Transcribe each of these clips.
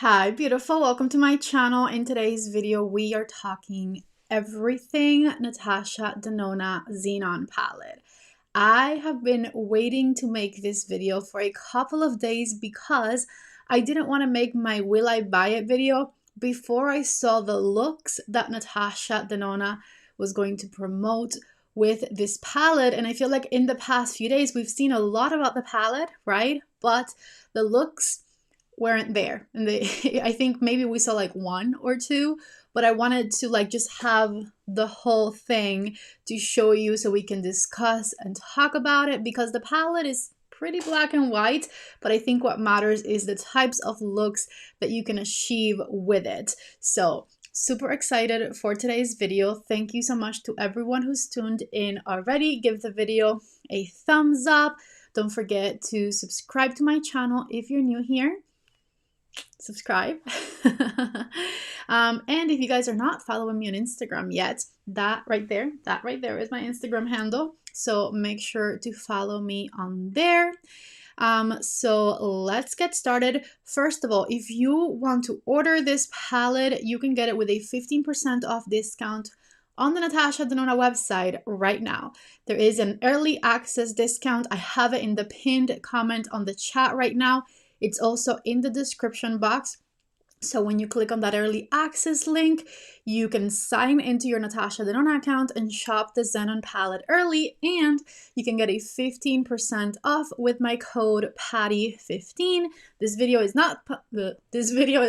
Hi, beautiful. Welcome to my channel. In today's video, we are talking everything Natasha Denona Xenon palette. I have been waiting to make this video for a couple of days because I didn't want to make my will I buy it video before I saw the looks that Natasha Denona was going to promote with this palette. And I feel like in the past few days, we've seen a lot about the palette, right? But the looks weren't there, and I think maybe we saw like one or two, but I wanted to like just have the whole thing to show you so we can discuss and talk about it, because the palette is pretty black and white, but I think what matters is the types of looks that you can achieve with it. So super excited for today's video. Thank you so much to everyone who's tuned in already. Give the video a thumbs up. Don't forget to subscribe to my channel if you're new here. Subscribe. And if you guys are not following me on Instagram yet, that right there is my Instagram handle. So make sure to follow me on there. So let's get started. First of all, if you want to order this palette, you can get it with a 15% off discount on the Natasha Denona website right now. There is an early access discount. I have it in the pinned comment on the chat right now. It's also in the description box. So when you click on that early access link, you can sign into your Natasha Denona account and shop the Xenon palette early, and you can get a 15% off with my code PATTY15. This video is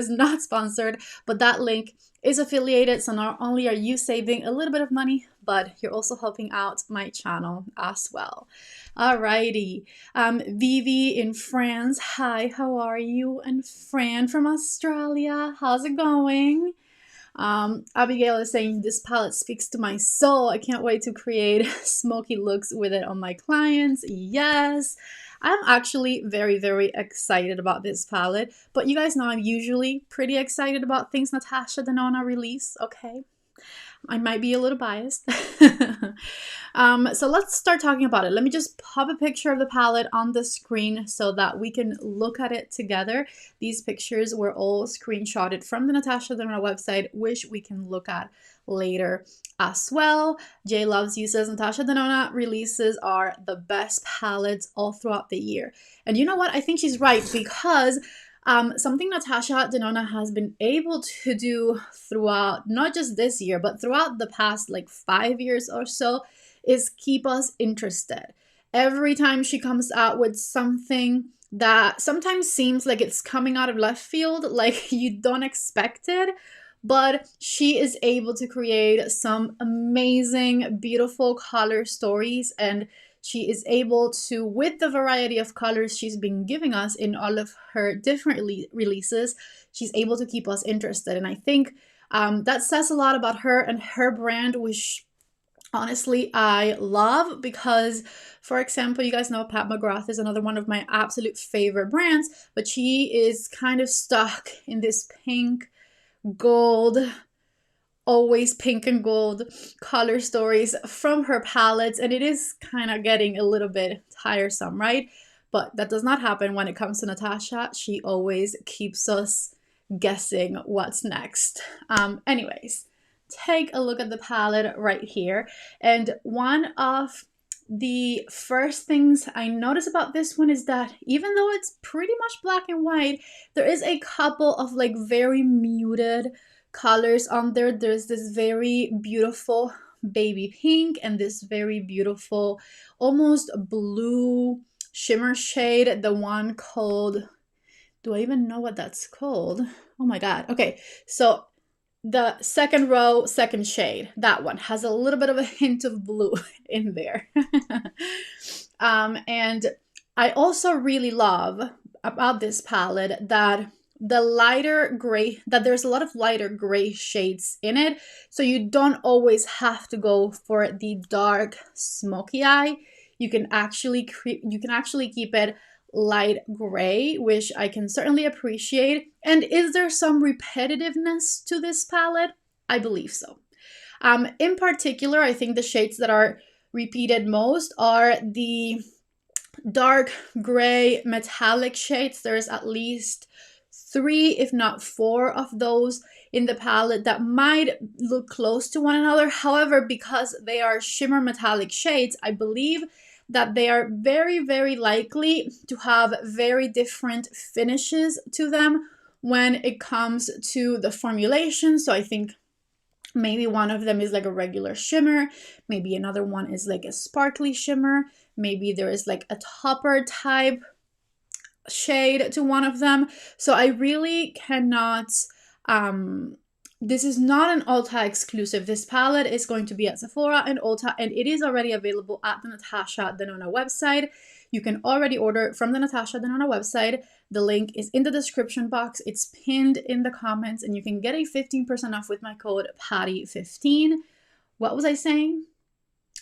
not sponsored, but that link is affiliated, so not only are you saving a little bit of money, but you're also helping out my channel as well. Alrighty, Vivi in France, hi, how are you? And Fran from Australia, how's it going? Abigail is saying, this palette speaks to my soul. I can't wait to create smoky looks with it on my clients. Yes, I'm actually very, very excited about this palette, but you guys know I'm usually pretty excited about things Natasha Denona release, okay? I might be a little biased. So let's start talking about it. Let me just pop a picture of the palette on the screen so that we can look at it together. These pictures were all screenshotted from the Natasha Denona website, which we can look at later as well. Jay Loves You says, Natasha Denona releases are the best palettes all throughout the year. And you know what? I think she's right, because something Natasha Denona has been able to do throughout, not just this year, but throughout the past like 5 years or so, is keep us interested. Every time she comes out with something that sometimes seems like it's coming out of left field, like you don't expect it, but she is able to create some amazing, beautiful color stories, and she is able to, with the variety of colors she's been giving us in all of her different releases, she's able to keep us interested. And I think that says a lot about her and her brand, which honestly I love, because, for example, you guys know Pat McGrath is another one of my absolute favorite brands, but she is kind of stuck in this pink, gold, always pink and gold color stories from her palettes, and it is kind of getting a little bit tiresome, right? But that does not happen when it comes to Natasha. She always keeps us guessing what's next. Anyways, take a look at the palette right here, and one of the first things I notice about this one is that even though it's pretty much black and white, there is a couple of like very muted colors on there. There's this very beautiful baby pink and this very beautiful almost blue shimmer shade, the one called, do I even know what that's called? Oh my god. Okay, so the second row, second shade, that one has a little bit of a hint of blue in there. And I also really love about this palette that the lighter gray, that there's a lot of lighter gray shades in it, so you don't always have to go for the dark smoky eye. You can actually keep it light gray, which I can certainly appreciate. And is there some repetitiveness to this palette? I believe so. In particular, I think the shades that are repeated most are the dark gray metallic shades. There's at least 3, if not 4 of those in the palette that might look close to one another. However, because they are shimmer metallic shades, I believe that they are very, very likely to have very different finishes to them when it comes to the formulation. So I think maybe one of them is like a regular shimmer, maybe another one is like a sparkly shimmer, maybe there is like a topper type shade to one of them. So I really cannot, this is not an Ulta exclusive. This palette is going to be at Sephora and Ulta, and it is already available at the Natasha Denona website. You can already order from the Natasha Denona website. The link is in the description box. It's pinned in the comments, and you can get a 15% off with my code PATTY15. What was I saying?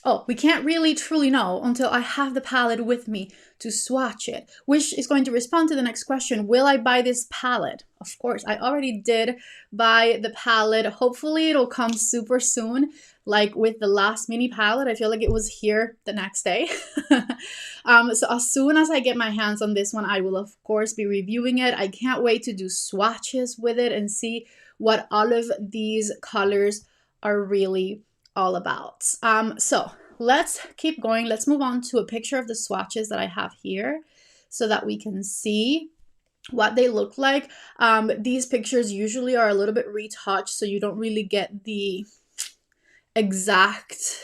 Oh, we can't really truly know until I have the palette with me to swatch it, which is going to respond to the next question. Will I buy this palette? Of course, I already did buy the palette. Hopefully it'll come super soon, like with the last mini palette. I feel like it was here the next day. So as soon as I get my hands on this one, I will of course be reviewing it. I can't wait to do swatches with it and see what all of these colors are really all about. So let's keep going. Let's move on to a picture of the swatches that I have here so that we can see what they look like. These pictures usually are a little bit retouched, so you don't really get the exact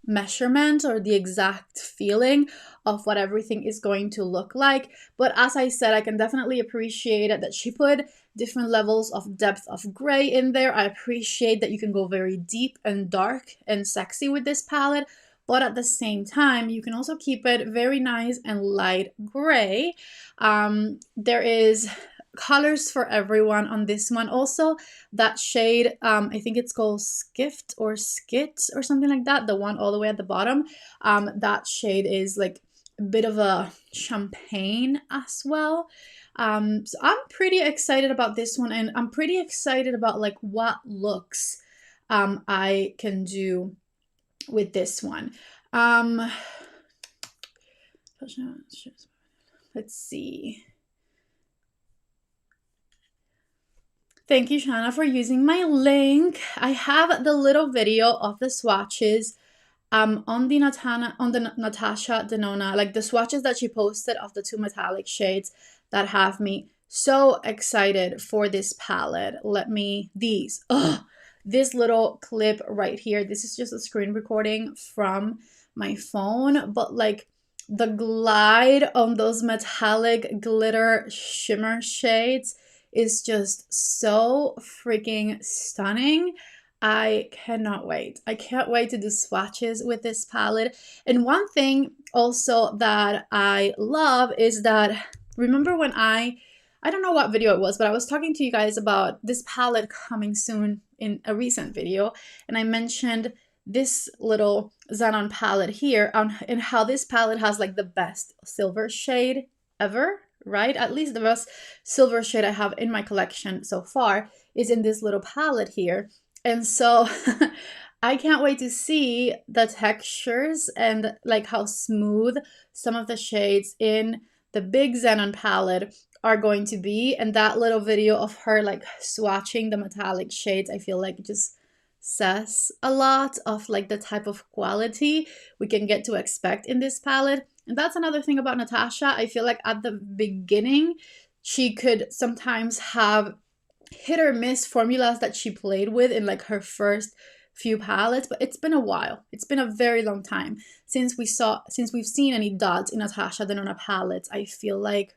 measurement or the exact feeling of what everything is going to look like. But as I said, I can definitely appreciate it that she put different levels of depth of gray in there. I appreciate that you can go very deep and dark and sexy with this palette, but at the same time, you can also keep it very nice and light gray. There is colors for everyone on this one. Also, that shade, I think it's called Skift or Skit or something like that, the one all the way at the bottom. That shade is like a bit of a champagne as well. So I'm pretty excited about this one, and I'm pretty excited about like what looks I can do with this one. Let's see. Thank you, Shanna, for using my link. I have the little video of the swatches on the Natasha Denona, like the swatches that she posted of the 2 metallic shades that have me so excited for this palette. This little clip right here. This is just a screen recording from my phone, but like the glide on those metallic glitter shimmer shades is just so freaking stunning. I cannot wait. I can't wait to do swatches with this palette. And one thing also that I love is that, remember when I don't know what video it was, but I was talking to you guys about this palette coming soon in a recent video, and I mentioned this little Xenon palette here and how this palette has like the best silver shade ever, right? At least the best silver shade I have in my collection so far is in this little palette here. And so I can't wait to see the textures and like how smooth some of the shades in the big Xenon palette are going to be. And that little video of her like swatching the metallic shades, I feel like just says a lot of like the type of quality we can get to expect in this palette. And that's another thing about Natasha. I feel like at the beginning, she could sometimes have hit or miss formulas that she played with in like her first few palettes, but it's been a while. It's been a very long time since we've seen any dots in Natasha Denona palettes. I feel like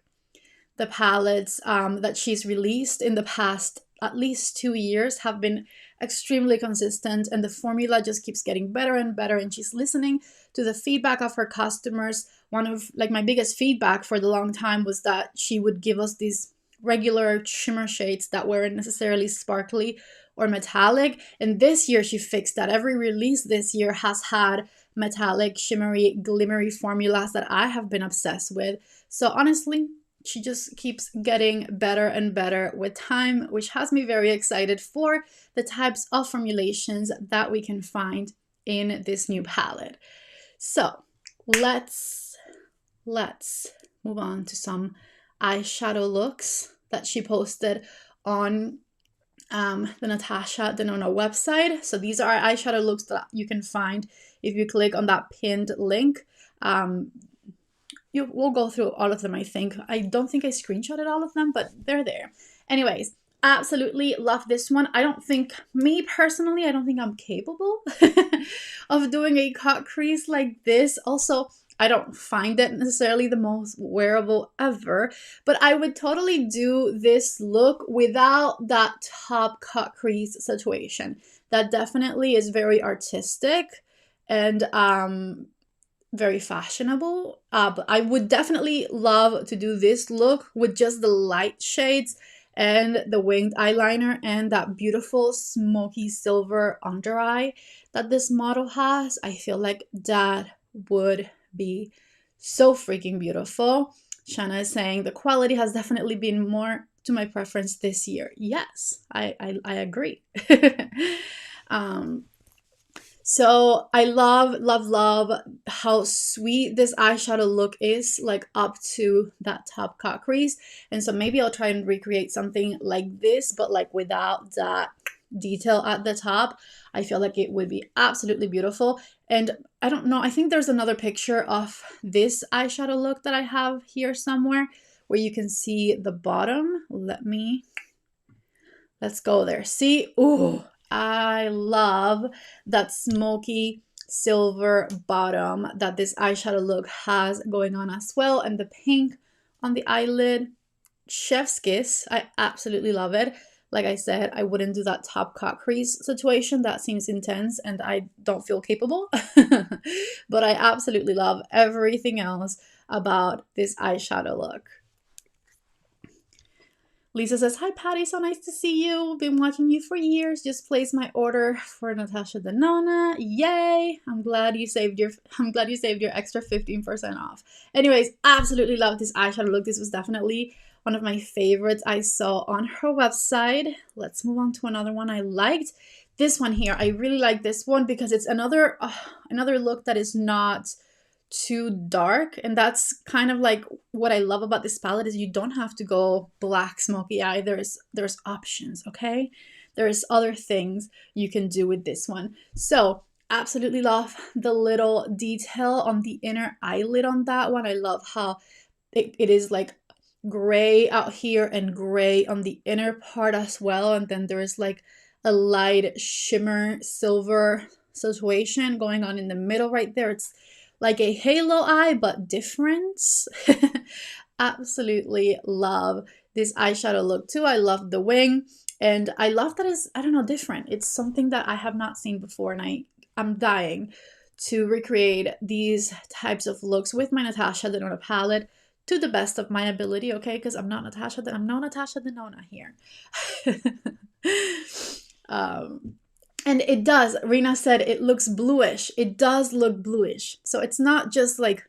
the palettes that she's released in the past at least 2 years have been extremely consistent, and the formula just keeps getting better and better, and she's listening to the feedback of her customers. One of like my biggest feedback for the long time was that she would give us these regular shimmer shades that weren't necessarily sparkly or metallic, and this year she fixed that. Every release this year has had metallic, shimmery, glimmery formulas that I have been obsessed with. So honestly, she just keeps getting better and better with time, which has me very excited for the types of formulations that we can find in this new palette. So let's move on to some eyeshadow looks that she posted on the Natasha Denona website. So these are eyeshadow looks that you can find if you click on that pinned link. You will go through all of them, I think. I don't think I screenshotted all of them, but they're there. Anyways, absolutely love this one. Me personally, I don't think I'm capable of doing a cut crease like this. Also, I don't find it necessarily the most wearable ever, but I would totally do this look without that top cut crease situation. That definitely is very artistic and very fashionable. But I would definitely love to do this look with just the light shades and the winged eyeliner and that beautiful smoky silver under eye that this model has. I feel like that would be so freaking beautiful. Shanna is saying the quality has definitely been more to my preference this year. Yes, I agree. So I love how sweet this eyeshadow look is, like up to that top cut crease. And so maybe I'll try and recreate something like this, but like without that detail at the top. I feel like it would be absolutely beautiful. And I don't know, I think there's another picture of this eyeshadow look that I have here somewhere where you can see the bottom. Let's go there. See? Ooh, I love that smoky silver bottom that this eyeshadow look has going on as well. And the pink on the eyelid, chef's kiss. I absolutely love it. Like I said, I wouldn't do that top cut crease situation. That seems intense and I don't feel capable. But I absolutely love everything else about this eyeshadow look. Lisa says, hi Patty, so nice to see you. Been watching you for years. Just placed my order for Natasha Denona. Yay! I'm glad you saved your extra 15% off. Anyways, absolutely love this eyeshadow look. This was definitely one of my favorites I saw on her website. Let's move on to another one I liked. This one here, I really like this one because it's another look that is not too dark, and that's kind of like what I love about this palette is you don't have to go black smoky eye. There's options, okay? There's other things you can do with this one. So absolutely love the little detail on the inner eyelid on that one. I love how it is like gray out here and gray on the inner part as well, and then there's like a light shimmer silver situation going on in the middle right there. It's like a halo eye, but different. Absolutely love this eyeshadow look too. I love the wing, and I love that it's, I don't know, different. It's something that I have not seen before, and I'm dying to recreate these types of looks with my Natasha Denona palette to the best of my ability, okay? Because I'm no Natasha Denona here. And it does, Rena said it looks bluish. It does look bluish. So it's not just like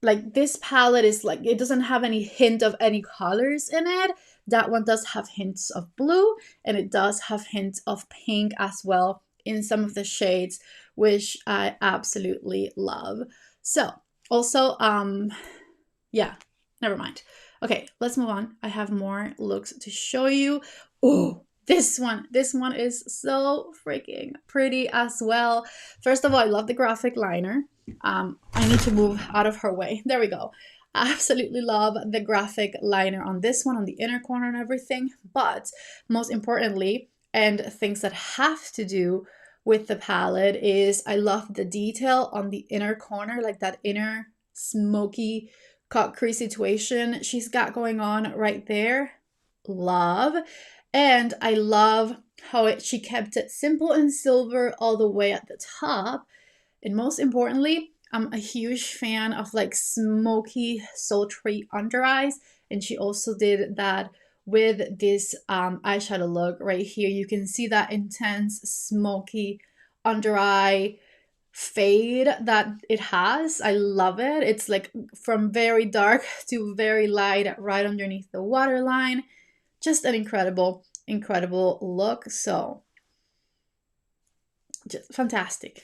this palette is like, it doesn't have any hint of any colors in it. That one does have hints of blue, and it does have hints of pink as well in some of the shades, which I absolutely love. So also, yeah, never mind. Okay, let's move on. I have more looks to show you. Oh, this one is so freaking pretty as well. First of all, I love the graphic liner. I need to move out of her way. There we go. I absolutely love the graphic liner on this one, on the inner corner and everything. But most importantly, and things that have to do with the palette, is I love the detail on the inner corner, like that inner smoky cut crease situation she's got going on right there. Love. And I love how she kept it simple and silver all the way at the top. And most importantly, I'm a huge fan of like smoky, sultry under eyes. And she also did that with this eyeshadow look right here. You can see that intense, smoky under eye fade that it has. I love it. It's like from very dark to very light right underneath the waterline. Just an incredible look. So just fantastic.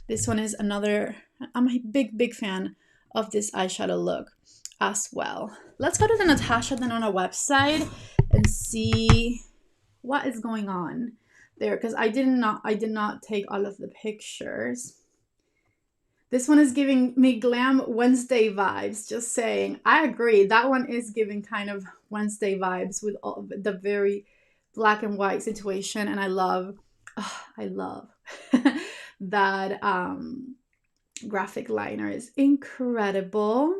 This one is another, I'm a big fan of this eyeshadow look. as well. Let's go to the Natasha Denona website and see what is going on there, because I did not take all of the pictures. This one is giving me Glam Wednesday vibes, just saying. I agree. That one is giving kind of Wednesday vibes with all the very black and white situation. And I love that graphic liner is incredible.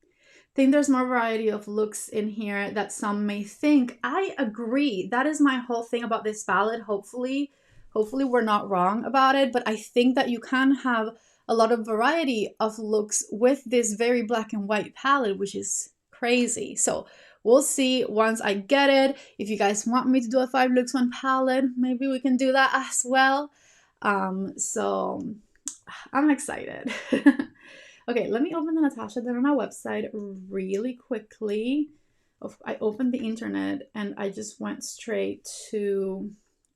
I think there's more variety of looks in here that some may think. I agree. That is my whole thing about this palette. Hopefully we're not wrong about it, but I think that you can have a lot of variety of looks with this very black and white palette, which is crazy. So we'll see once I get it. If you guys want me to do a 5 looks 1 palette, maybe we can do that as well. So I'm excited. Okay, let me open the Natasha Denona website really quickly. I opened the internet and I just went straight to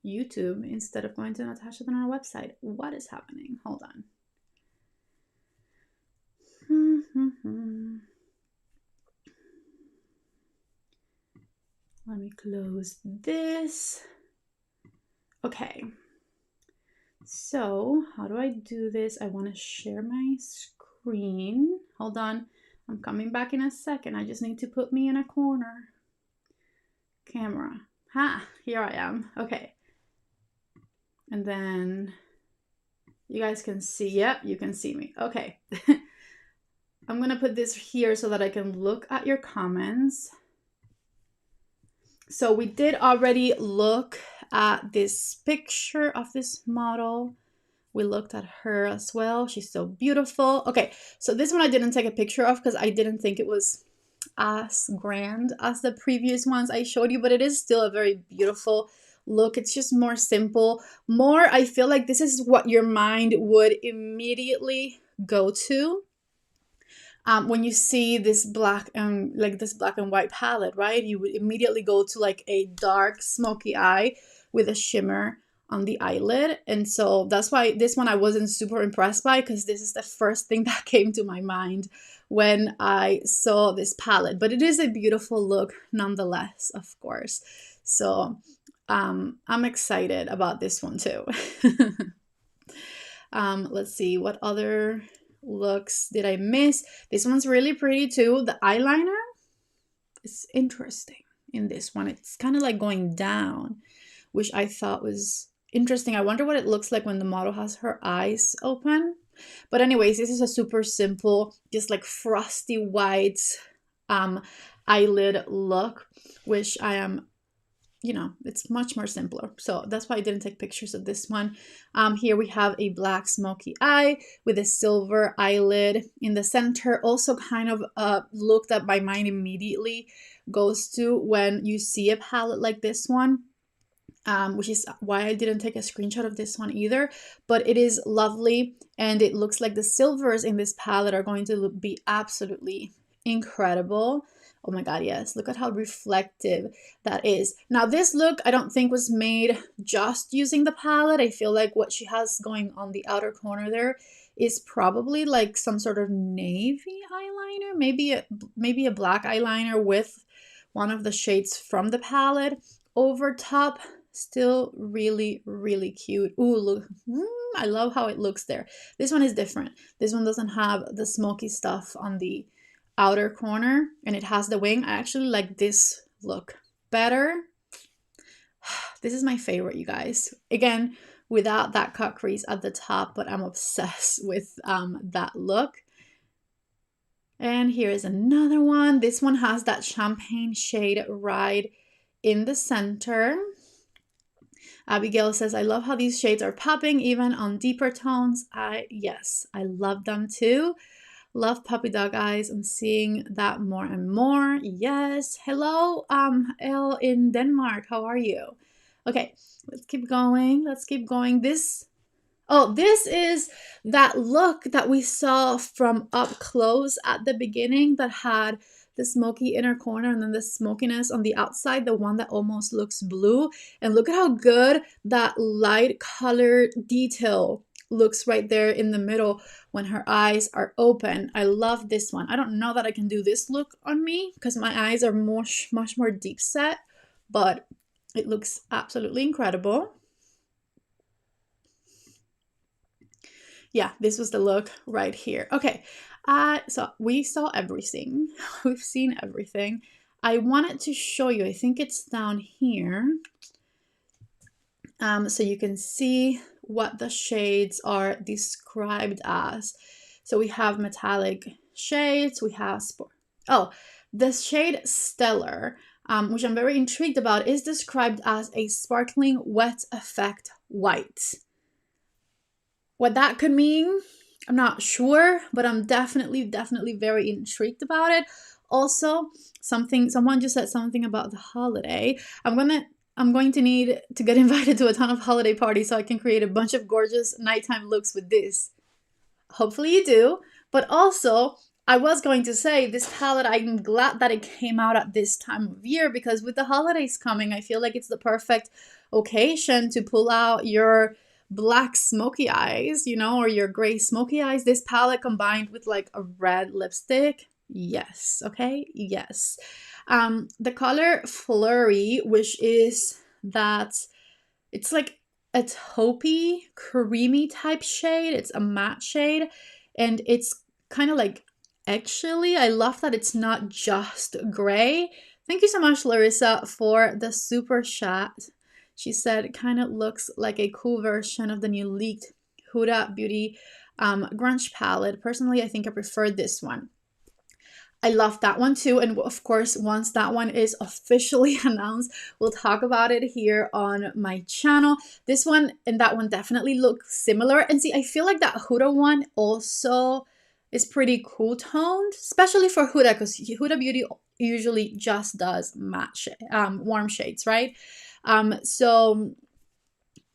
YouTube instead of going to Natasha Denona website. What is happening? Hold on. Let me close this. Okay. So how do I do this? I want to share my screen. Hold on. I'm coming back in a second. I just need to put me in a corner. Camera. Ha! Here I am. Okay. And then you guys can see. Yep, you can see me. Okay. I'm going to put this here so that I can look at your comments. So we did already look at this picture of this model. We looked at her as well. She's so beautiful. Okay, so this one I didn't take a picture of because I didn't think it was as grand as the previous ones I showed you, but it is still a very beautiful look. It's just more simple. I feel like this is what your mind would immediately go to. When you see this black and white palette, right? You would immediately go to like a dark smoky eye with a shimmer on the eyelid. And so that's why this one I wasn't super impressed by, because this is the first thing that came to my mind when I saw this palette. But it is a beautiful look nonetheless, of course. So I'm excited about this one too. Let's see, what other looks did I miss? This one's really pretty too. The eyeliner is interesting in this one. It's kind of like going down, which I thought was interesting. I wonder what it looks like when the model has her eyes open. But anyways, this is a super simple, just like frosty white eyelid look, which I am, it's much more simpler. So that's why I didn't take pictures of this one. Here we have a black smoky eye with a silver eyelid in the center. Also kind of a look that my mind immediately goes to when you see a palette like this one. Which is why I didn't take a screenshot of this one either. But it is lovely, and it looks like the silvers in this palette are going to be absolutely incredible. Oh my god, yes. Look at how reflective that is. Now, this look I don't think was made just using the palette. I feel like what she has going on the outer corner there is probably like some sort of navy eyeliner, maybe a black eyeliner with one of the shades from the palette over top. Still really, really cute. Ooh, look. I love how it looks there. This one is different. This one doesn't have the smoky stuff on the outer corner, and it has the wing. I actually like this look better. This is my favorite, you guys. Again, without that cut crease at the top, but I'm obsessed with that look. And here is another one. This one has that champagne shade right in the center. Abigail says, I love how these shades are popping even on deeper tones. Yes, I love them too. Love puppy dog eyes. I'm seeing that more and more. Yes. Hello, Elle in Denmark. How are you? Okay, let's keep going. This is that look that we saw from up close at the beginning that had the smoky inner corner and then the smokiness on the outside, the one that almost looks blue. And look at how good that light color detail looks right there in the middle when her eyes are open. I love this one. I don't know that I can do this look on me because my eyes are much more deep set, but it looks absolutely incredible. Yeah, this was the look right here. Okay, so we saw everything. We've seen everything. I wanted to show you, I think it's down here, so you can see what the shades are described as. So we have metallic shades, we have the shade Stellar, which I'm very intrigued about, is described as a sparkling wet effect white. What that could mean, I'm not sure, but I'm definitely very intrigued about it. Also, someone just said something about the holiday. I'm going to need to get invited to a ton of holiday parties so I can create a bunch of gorgeous nighttime looks with this. Hopefully you do. But also, I was going to say, this palette, I'm glad that it came out at this time of year, because with the holidays coming, I feel like it's the perfect occasion to pull out your black smoky eyes, you know, or your gray smoky eyes. This palette combined with like a red lipstick. Yes, okay, yes. The color Flurry, which is that, it's like a taupey, creamy type shade. It's a matte shade, and it's kind of like eggshell-y. I love that it's not just gray. Thank you so much, Larissa, for the super chat. She said it kind of looks like a cool version of the new leaked Huda Beauty grunge palette. Personally, I think I prefer this one. I love that one too, and of course, once that one is officially announced, we'll talk about it here on my channel. This one and that one definitely look similar, and see, I feel like that Huda one also is pretty cool toned, especially for Huda, because Huda Beauty usually just does matte warm shades, right? So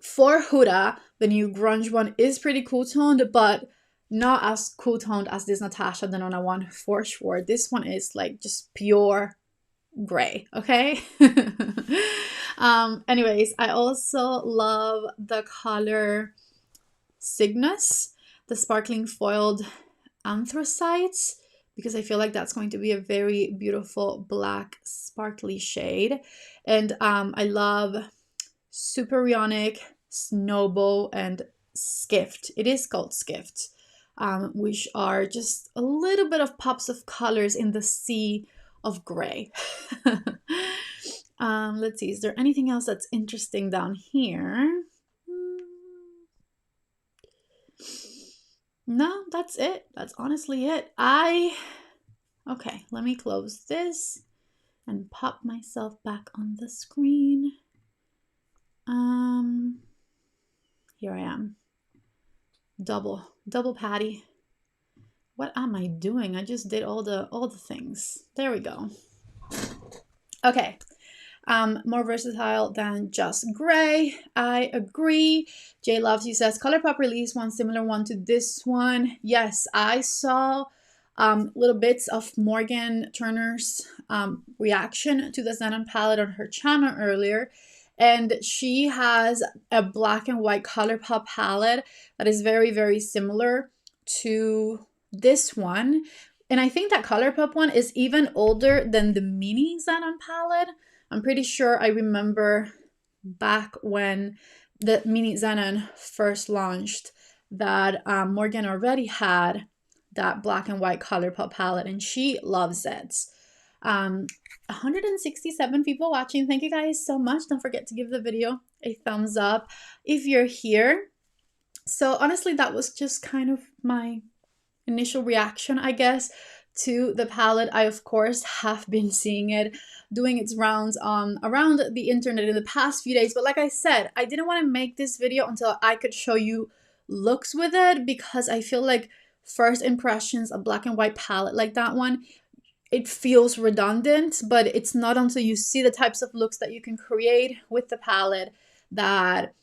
for Huda, the new grunge one is pretty cool toned, but not as cool toned as this Natasha Denona one for sure. This one is like just pure gray, okay? Anyways, I also love the color Cygnus, the sparkling foiled anthracite, because I feel like that's going to be a very beautiful black sparkly shade. And I love Superionic, Snowball, and Skift. It is called Skift. Which are just a little bit of pops of colors in the sea of gray. Let's see, is there anything else that's interesting down here? No, that's it. That's honestly it. Okay, let me close this and pop myself back on the screen. Here I am. Double patty. What am I doing? I just did all the things. There we go. Okay. More versatile than just gray. I agree. Jay Loves You says ColourPop released one similar one to this one. Yes, I saw little bits of Morgan Turner's reaction to the Xenon palette on her channel earlier. And she has a black and white ColourPop palette that is very, very similar to this one. And I think that ColourPop one is even older than the mini Xenon palette. I'm pretty sure I remember back when the mini Xenon first launched that Morgan already had that black and white ColourPop palette, and she loves it. 167 people watching. Thank you guys so much. Don't forget to give the video a thumbs up if you're here. So honestly, that was just kind of my initial reaction, I guess, to the palette. I, of course, have been seeing it doing its rounds around the internet in the past few days. But like I said, I didn't want to make this video until I could show you looks with it, because I feel like first impressions, a black and white palette like that one, it feels redundant, but it's not until you see the types of looks that you can create with the palette that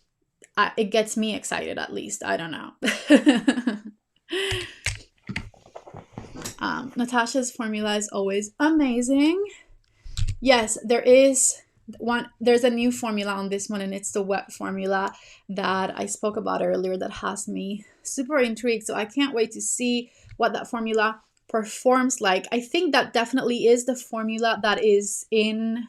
it gets me excited, at least. I don't know. Natasha's formula is always amazing. Yes, there is there's a new formula on this one, and it's the wet formula that I spoke about earlier that has me super intrigued. So I can't wait to see what that formula performs like. I think that definitely is the formula that is in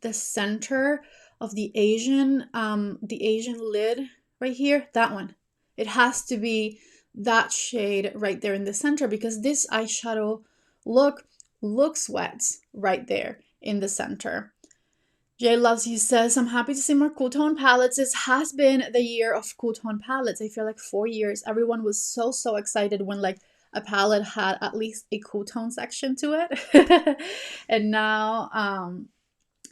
the center of the Asian lid right here. That one. It has to be that shade right there in the center, because this eyeshadow looks wet right there in the center. Jay Loves You says, I'm happy to see more cool tone palettes. This has been the year of cool tone palettes. I feel like 4 years. Everyone was so excited when like a palette had at least a cool tone section to it. and now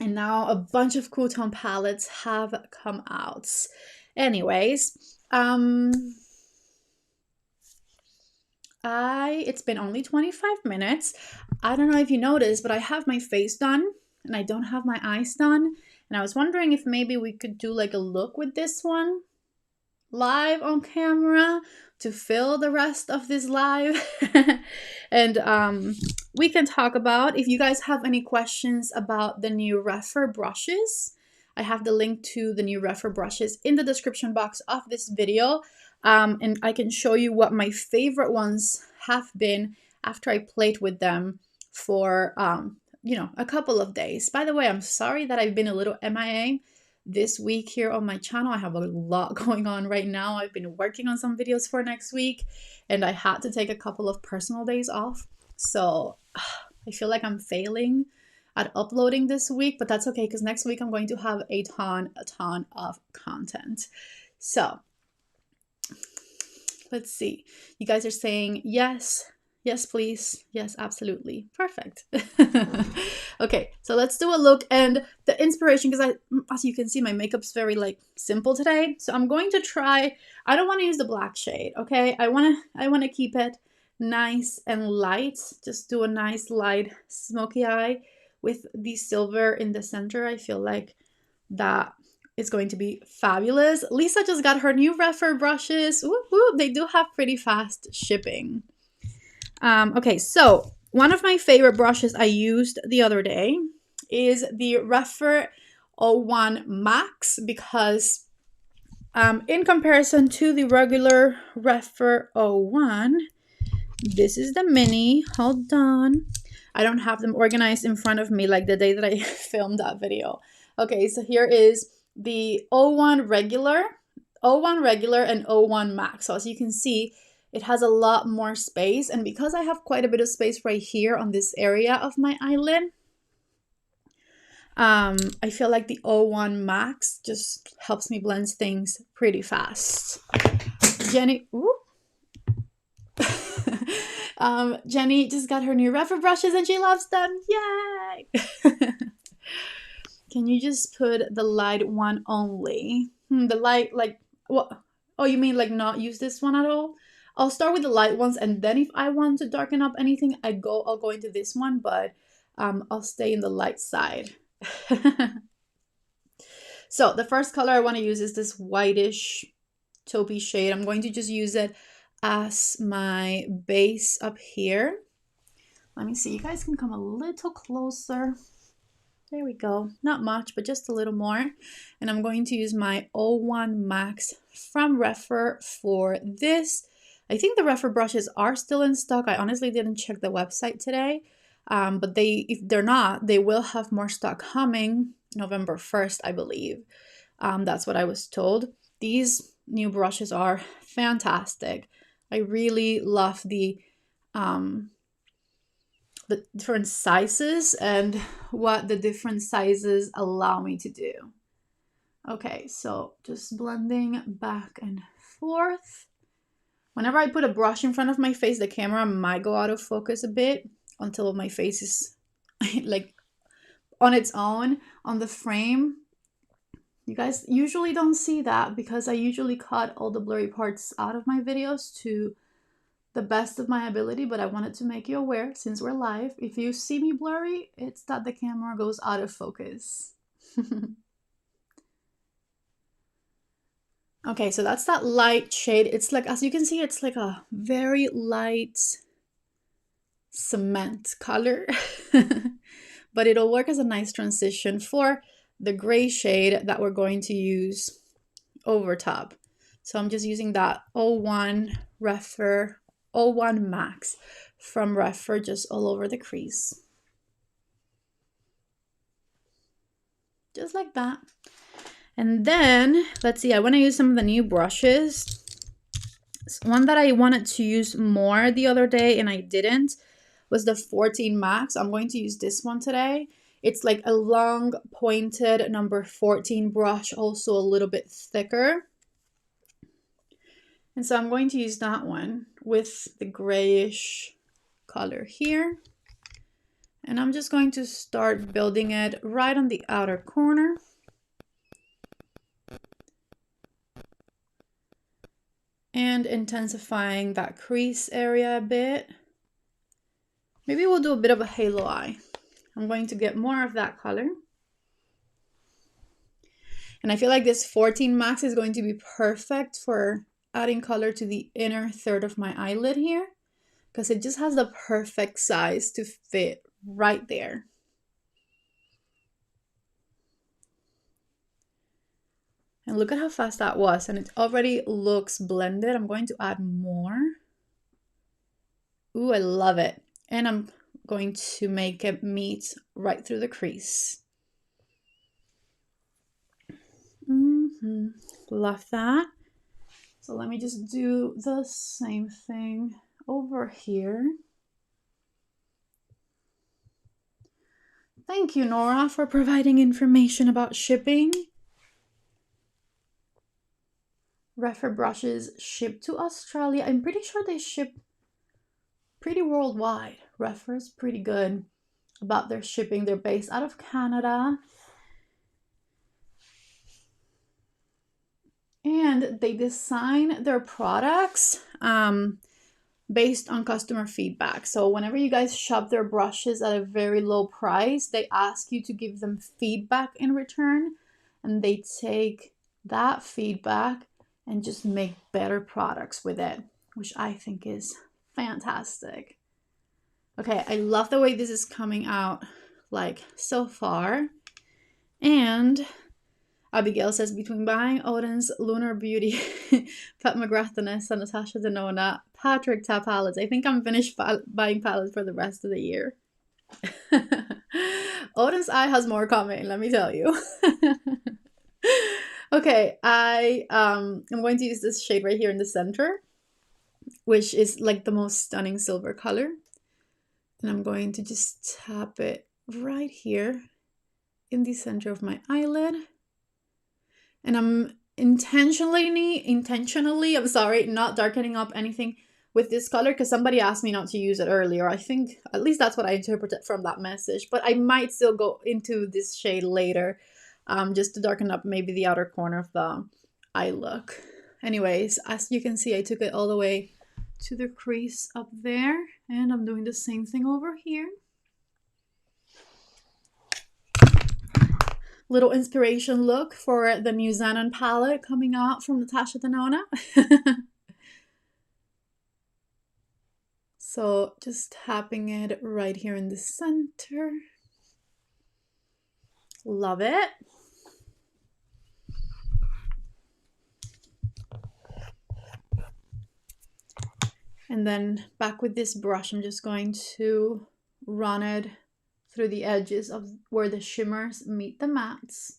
a bunch of cool tone palettes have come out. Anyways, it's been only 25 minutes. I don't know if you noticed, but I have my face done and I don't have my eyes done. And I was wondering if maybe we could do like a look with this one live on camera to fill the rest of this live. And we can talk about, if you guys have any questions about the new Refer brushes, I have the link to the new Refer brushes in the description box of this video. And I can show you what my favorite ones have been after I played with them for, a couple of days. By the way, I'm sorry that I've been a little MIA this week here on my channel. I have a lot going on right now. I've been working on some videos for next week, and I had to take a couple of personal days off. So I feel like I'm failing at uploading this week, but that's okay, because next week I'm going to have a ton of content. So let's see. You guys are saying yes. Yes, please. Yes, absolutely. Perfect. Okay, so let's do a look. And the inspiration, because as you can see, my makeup's very like simple today. So I'm going to try, I don't want to use the black shade, okay? I want to keep it nice and light. Just do a nice light smoky eye with the silver in the center. I feel like that is going to be fabulous. Lisa just got her new Refer brushes. Woo woo, they do have pretty fast shipping. Okay, so one of my favorite brushes I used the other day is the Refer 01 Max, because in comparison to the regular Refer 01, this is the mini. Hold on. I don't have them organized in front of me like the day that I filmed that video. Okay, so here is the 01 regular, and 01 Max. So as you can see, it has a lot more space, and because I have quite a bit of space right here on this area of my eyelid, I feel like the 01 Max just helps me blend things pretty fast. Jenny, Jenny just got her new Refer brushes and she loves them. Yay! Can you just put the light one only? The light, like, what? Oh, you mean like not use this one at all? I'll start with the light ones, and then if I want to darken up anything, I'll go into this one, but I'll stay in the light side. So the first color I want to use is this whitish taupey shade. I'm going to just use it as my base up here. Let me see. You guys can come a little closer. There we go. Not much, but just a little more. And I'm going to use my 01 Max from Refer for this. I think the Refer brushes are still in stock. I honestly didn't check the website today. But if they're not, they will have more stock coming November 1st, I believe. That's what I was told. These new brushes are fantastic. I really love the different sizes and what the different sizes allow me to do. Okay, so just blending back and forth. Whenever I put a brush in front of my face, the camera might go out of focus a bit until my face is like on its own on the frame. You guys usually don't see that because I usually cut all the blurry parts out of my videos to the best of my ability, but I wanted to make you aware, since we're live, if you see me blurry, it's that the camera goes out of focus. Okay, so that's that light shade. It's like, as you can see, it's like a very light cement color, but it'll work as a nice transition for the gray shade that we're going to use over top. So I'm just using that 01 Max from Refer just all over the crease. Just like that. And then, let's see, I want to use some of the new brushes. One that I wanted to use more the other day and I didn't was the 14 Max. I'm going to use this one today. It's like a long pointed number 14 brush, also a little bit thicker. And so I'm going to use that one with the grayish color here. And I'm just going to start building it right on the outer corner. And intensifying that crease area a bit. Maybe we'll do a bit of a halo eye. I'm going to get more of that color. And I feel like this 14 Max is going to be perfect for adding color to the inner third of my eyelid here, because it just has the perfect size to fit right there. And look at how fast that was, and it already looks blended. I'm going to add more. Ooh, I love it. And I'm going to make it meet right through the crease. Love that. So let me just do the same thing over here. Thank you, Nora, for providing information about shipping. Refer brushes ship to Australia. I'm pretty sure they ship pretty worldwide. Refer is pretty good about their shipping. They're based out of Canada. And they design their products based on customer feedback. So whenever you guys shop their brushes at a very low price, they ask you to give them feedback in return. And they take that feedback and just make better products with it, which I think is fantastic. Okay, I love the way this is coming out like so far. And Abigail says, between buying Odin's Lunar Beauty, Pat McGrath, Vanessa, Natasha, Denona, Patrick Tap palettes, I think I'm finished buying palettes for the rest of the year. Odin's Eye has more coming, let me tell you. Okay, I'm going to use this shade right here in the center, which is like the most stunning silver color. And I'm going to just tap it right here in the center of my eyelid. And I'm intentionally, I'm sorry, not darkening up anything with this color because somebody asked me not to use it earlier. I think at least that's what I interpreted from that message, but I might still go into this shade later just to darken up maybe the outer corner of the eye look. Anyways, as you can see, I took it all the way to the crease up there, and I'm doing the same thing over here. Little inspiration look for the new Xenon palette coming out from Natasha Denona. So just tapping it right here in the center. Love it. And then back with this brush, I'm just going to run it through the edges of where the shimmers meet the mattes.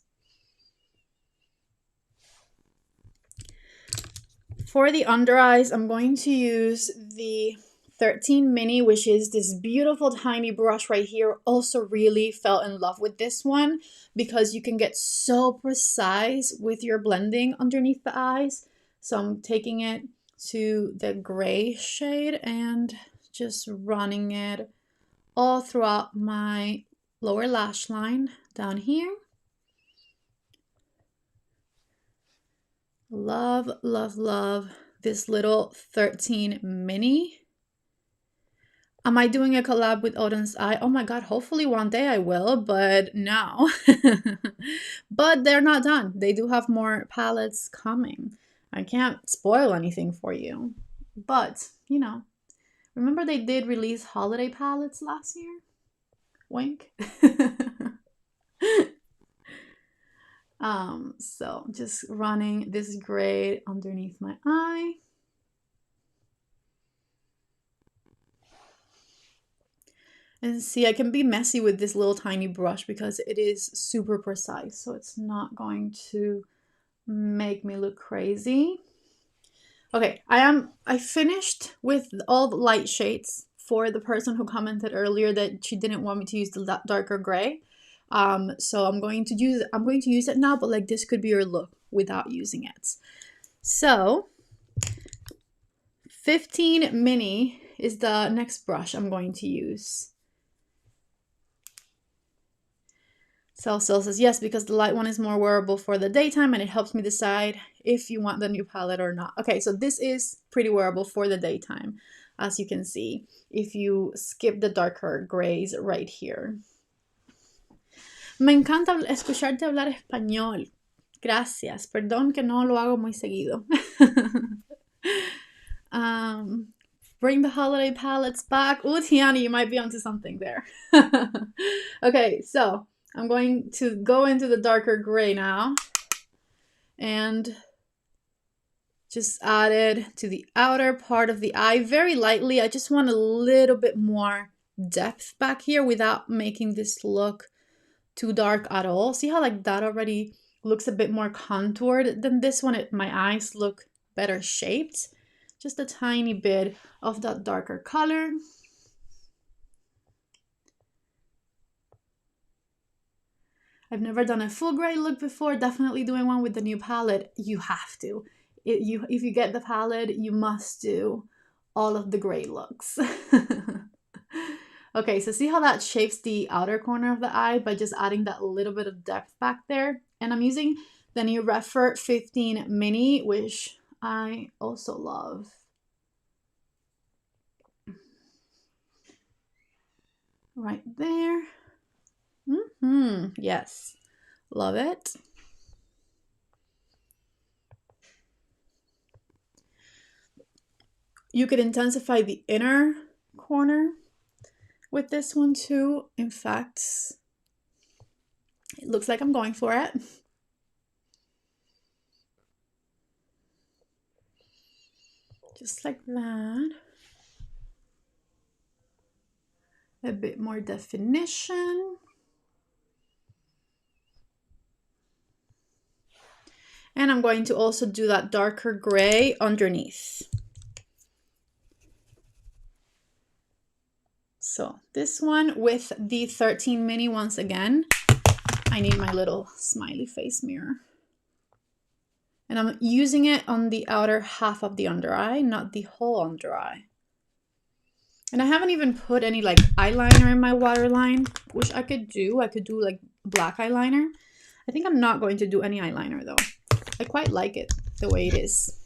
For the under eyes, I'm going to use the 13 Mini, which is this beautiful tiny brush right here. Also really fell in love with this one because you can get so precise with your blending underneath the eyes. So I'm taking it to the gray shade and just running it all throughout my lower lash line down here. Love, love, love this little 13 Mini. Am I doing a collab with Odin's Eye? Oh my god, hopefully one day I will, but no. But they're not done. They do have more palettes coming. I can't spoil anything for you. But, you know, remember they did release holiday palettes last year? Wink. So just running this gray underneath my eye. And see, I can be messy with this little tiny brush because it is super precise, so it's not going to make me look crazy. Okay, I finished with all the light shades for the person who commented earlier that she didn't want me to use the darker gray. So I'm going to use it now, but like this could be your look without using it. So 15 mini is the next brush I'm going to use. Celcel says yes, because the light one is more wearable for the daytime and it helps me decide if you want the new palette or not. Okay, so this is pretty wearable for the daytime, as you can see, if you skip the darker grays right here. Me encanta escucharte hablar español. Gracias. Perdón que no lo hago muy seguido. Bring the holiday palettes back. Ooh, Tiana, you might be onto something there. Okay, so I'm going to go into the darker gray now and just add it to the outer part of the eye very lightly. I just want a little bit more depth back here without making this look too dark at all. See how like that already looks a bit more contoured than this one? My eyes look better shaped. Just a tiny bit of that darker color. I've never done a full gray look before. Definitely doing one with the new palette. You have to. If you get the palette, you must do all of the gray looks. Okay, so see how that shapes the outer corner of the eye by just adding that little bit of depth back there? And I'm using the new Refer 15 Mini, which I also love. Right there. Yes, love it. You could intensify the inner corner with this one too. In fact, it looks like I'm going for it. Just like that. A bit more definition. And I'm going to also do that darker gray underneath. So this one with the 13 mini once again. I need my little smiley face mirror. And I'm using it on the outer half of the under eye, not the whole under eye. And I haven't even put any like eyeliner in my waterline, which I could do. I could do like black eyeliner. I think I'm not going to do any eyeliner though. I quite like it the way it is.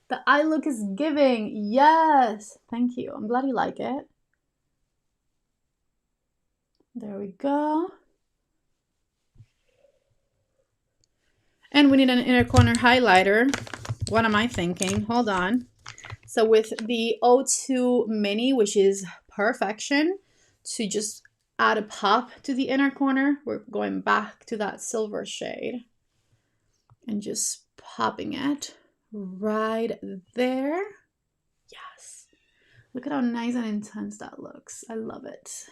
The eye look is giving. Yes. Thank you. I'm glad you like it. There we go. And we need an inner corner highlighter. What am I thinking? Hold on. So with the O2 Mini, which is perfection, to just add a pop to the inner corner, we're going back to that silver shade and just popping it right there. Yes. Look at how nice and intense that looks. I love it.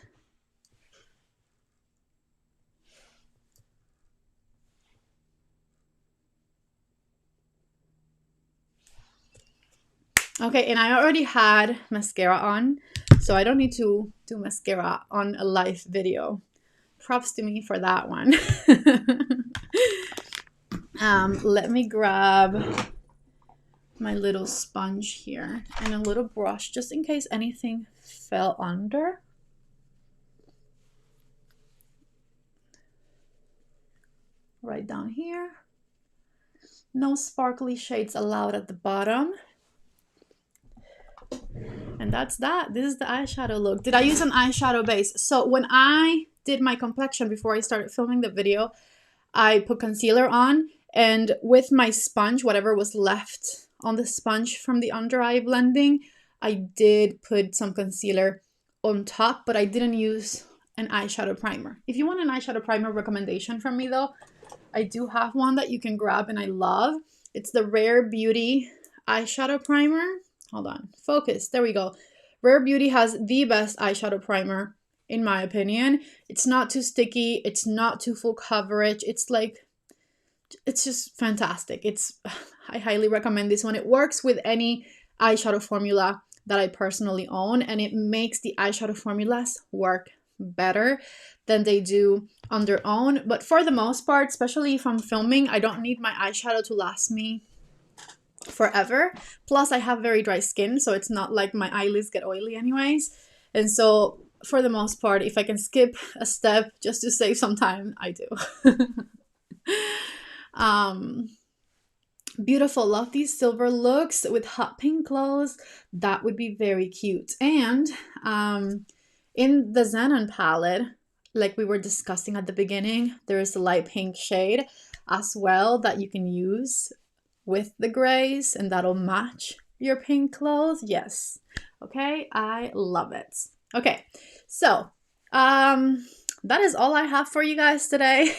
Okay, and I already had mascara on, so I don't need to do mascara on a live video. Props to me for that one. Let me grab my little sponge here and a little brush just in case anything fell under. Right down here. No sparkly shades allowed at the bottom. And that's that. This is the eyeshadow look. Did I use an eyeshadow base? So when I did my complexion before I started filming the video, I put concealer on, and with my sponge, whatever was left on the sponge from the under eye blending, I did put some concealer on top, but I didn't use an eyeshadow primer. If you want an eyeshadow primer recommendation from me though, I do have one that you can grab and I love. It's the Rare Beauty eyeshadow primer. Hold on, focus, there we go. Rare Beauty has the best eyeshadow primer in my opinion. It's not too sticky, it's not too full coverage. It's just fantastic. I highly recommend this one. It works with any eyeshadow formula that I personally own, and it makes the eyeshadow formulas work better than they do on their own. But for the most part, especially if I'm filming, I don't need my eyeshadow to last me forever. Plus, I have very dry skin, so it's not like my eyelids get oily anyways. And so for the most part, if I can skip a step just to save some time, I do. Beautiful. Love these silver looks with hot pink glows. That would be very cute. And in the Xenon palette, like we were discussing at the beginning, there is a light pink shade as well that you can use with the grays, and that'll match your pink clothes. Yes. Okay, I love it. Okay, so that is all I have for you guys today.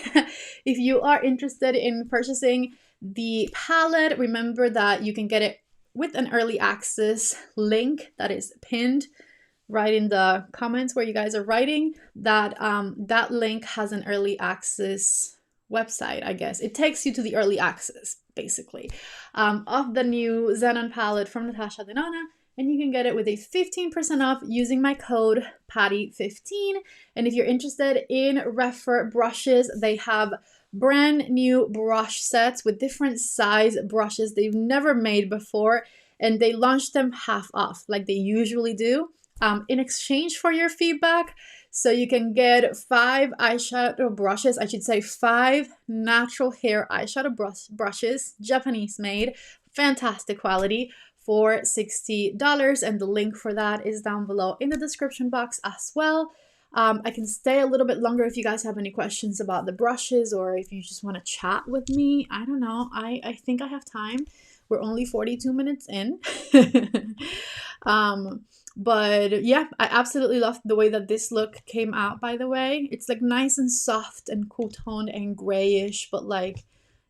If you are interested in purchasing the palette, remember that you can get it with an early access link that is pinned right in the comments where you guys are writing. That that link has an early access website, I guess. It takes you to the early access, basically, of the new Xenon palette from Natasha Denona. And you can get it with a 15% off using my code PATTY15. And if you're interested in Refer brushes, they have brand new brush sets with different size brushes they've never made before. And they launched them half off like they usually do in exchange for your feedback. So you can get 5 eyeshadow brushes, I should say 5 natural hair eyeshadow brushes, Japanese made, fantastic quality, for $60, and the link for that is down below in the description box as well. I can stay a little bit longer if you guys have any questions about the brushes, or if you just want to chat with me. I don't know. I think I have time. We're only 42 minutes in. But yeah, I absolutely love the way that this look came out, by the way. It's like nice and soft and cool toned and grayish, but like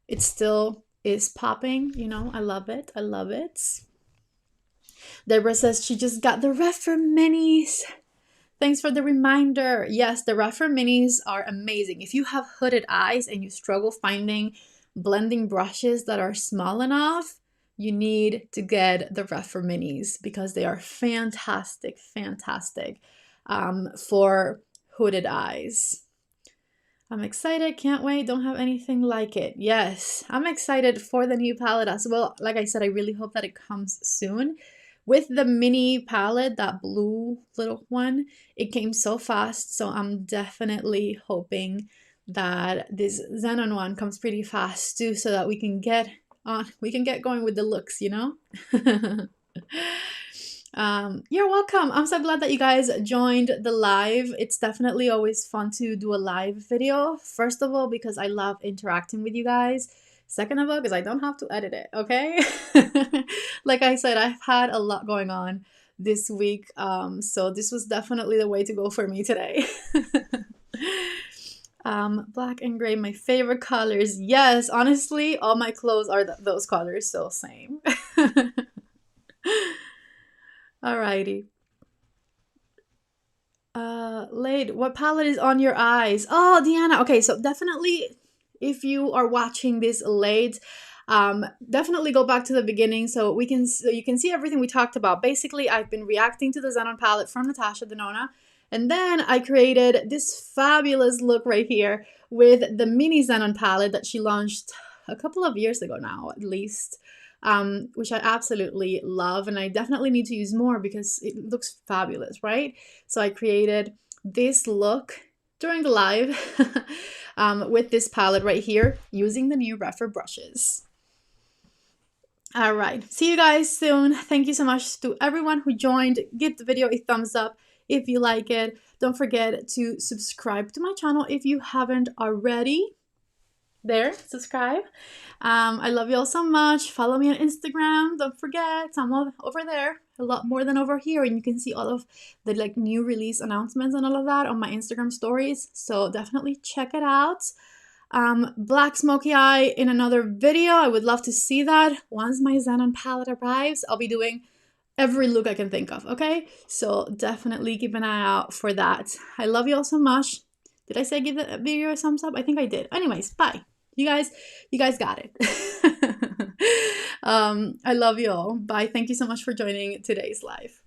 it still is popping, you know. I love it. I love it. Deborah says she just got the Refer minis. Thanks for the reminder. Yes, the Refer minis are amazing. If you have hooded eyes and you struggle finding blending brushes that are small enough, you need to get the Refer minis because they are fantastic, fantastic for hooded eyes. I'm excited, can't wait, don't have anything like it. Yes, I'm excited for the new palette as well. Like I said, I really hope that it comes soon. With the mini palette, that blue little one, it came so fast, so I'm definitely hoping that this Xenon one comes pretty fast too, so that we can get going with the looks, you know? You're welcome. I'm so glad that you guys joined the live. It's definitely always fun to do a live video. First of all, because I love interacting with you guys. Second of all, because I don't have to edit it, okay? Like I said, I've had a lot going on this week, so this was definitely the way to go for me today. Black and gray, my favorite colors. Yes, honestly, all my clothes are those colors, so same. Alrighty. Lade, what palette is on your eyes? Oh, Deanna. Okay, so definitely, if you are watching this late, definitely go back to the beginning so you can see everything we talked about. Basically, I've been reacting to the Xenon palette from Natasha Denona, and then I created this fabulous look right here with the mini Xenon palette that she launched a couple of years ago now, at least, which I absolutely love, and I definitely need to use more because it looks fabulous, right? So I created this look during the live with this palette right here using the new Refer brushes. All right, see you guys soon. Thank you so much to everyone who joined. Give the video a thumbs up if you like it. Don't forget to subscribe to my channel if you haven't already. There, subscribe. I love you all so much. Follow me on Instagram. Don't forget, I'm over there, a lot more than over here, and you can see all of the like new release announcements and all of that on my Instagram stories. So definitely check it out. Black smoky eye in another video. I would love to see that. Once my Xenon palette arrives, I'll be doing every look I can think of, okay? So definitely keep an eye out for that. I love you all so much. Did I say give the video a thumbs up? I think I did. Anyways, bye. You guys got it. I love you all. Bye. Thank you so much for joining today's live.